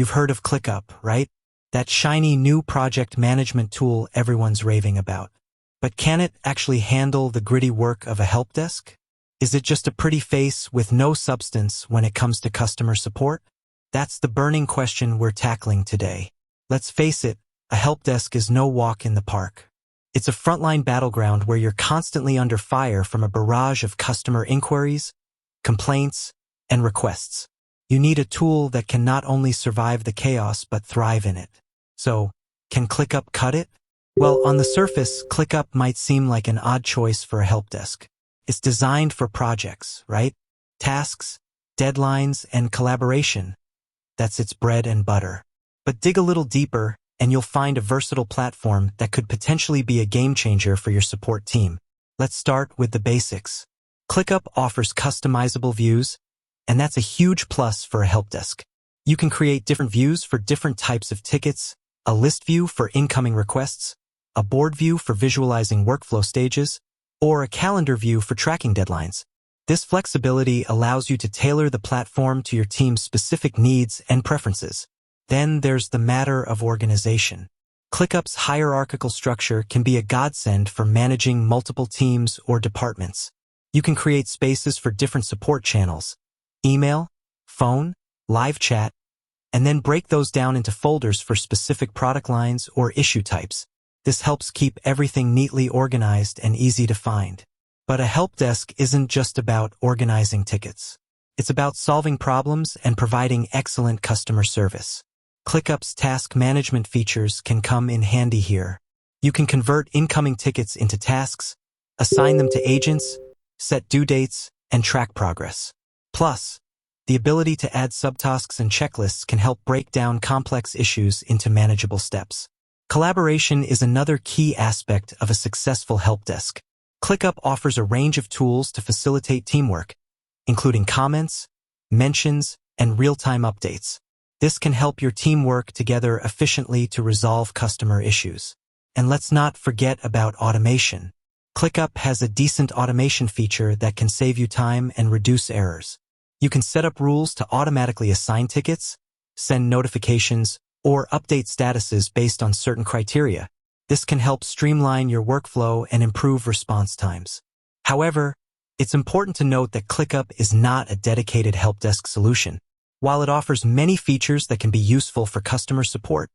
You've heard of ClickUp, right? That shiny new project management tool everyone's raving about. But can it actually handle the gritty work of a help desk? Is it just a pretty face with no substance when it comes to customer support? That's the burning question we're tackling today. Let's face it, a help desk is no walk in the park. It's a frontline battleground where you're constantly under fire from a barrage of customer inquiries, complaints, and requests. You need a tool that can not only survive the chaos but thrive in it. So, can ClickUp cut it? Well, on the surface, ClickUp might seem like an odd choice for a help desk. It's designed for projects, right? Tasks, deadlines, and collaboration. That's its bread and butter. But dig a little deeper, and you'll find a versatile platform that could potentially be a game changer for your support team. Let's start with the basics. ClickUp offers customizable views, and that's a huge plus for a help desk. You can create different views for different types of tickets, a list view for incoming requests, a board view for visualizing workflow stages, or a calendar view for tracking deadlines. This flexibility allows you to tailor the platform to your team's specific needs and preferences. Then there's the matter of organization. ClickUp's hierarchical structure can be a godsend for managing multiple teams or departments. You can create spaces for different support channels, email, phone, live chat, and then break those down into folders for specific product lines or issue types. This helps keep everything neatly organized and easy to find. But a help desk isn't just about organizing tickets. It's about solving problems and providing excellent customer service. ClickUp's task management features can come in handy here. You can convert incoming tickets into tasks, assign them to agents, set due dates, and track progress. Plus, the ability to add subtasks and checklists can help break down complex issues into manageable steps. Collaboration is another key aspect of a successful help desk. ClickUp offers a range of tools to facilitate teamwork, including comments, mentions, and real-time updates. This can help your team work together efficiently to resolve customer issues. And let's not forget about automation. ClickUp has a decent automation feature that can save you time and reduce errors. You can set up rules to automatically assign tickets, send notifications, or update statuses based on certain criteria. This can help streamline your workflow and improve response times. However, it's important to note that ClickUp is not a dedicated help desk solution. While it offers many features that can be useful for customer support,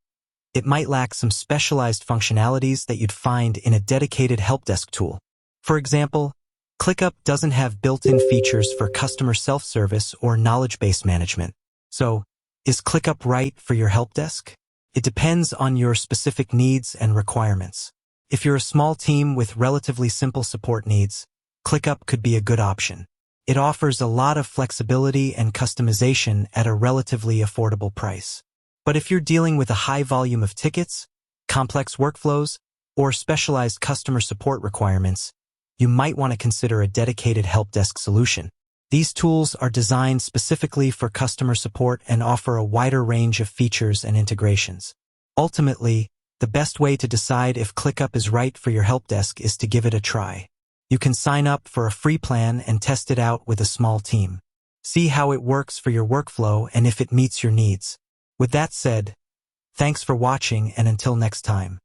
it might lack some specialized functionalities that you'd find in a dedicated help desk tool. For example, ClickUp doesn't have built-in features for customer self-service or knowledge-based management. So, is ClickUp right for your help desk? It depends on your specific needs and requirements. If you're a small team with relatively simple support needs, ClickUp could be a good option. It offers a lot of flexibility and customization at a relatively affordable price. But if you're dealing with a high volume of tickets, complex workflows, or specialized customer support requirements, you might want to consider a dedicated help desk solution. These tools are designed specifically for customer support and offer a wider range of features and integrations. Ultimately, the best way to decide if ClickUp is right for your help desk is to give it a try. You can sign up for a free plan and test it out with a small team. See how it works for your workflow and if it meets your needs. With that said, thanks for watching, and until next time.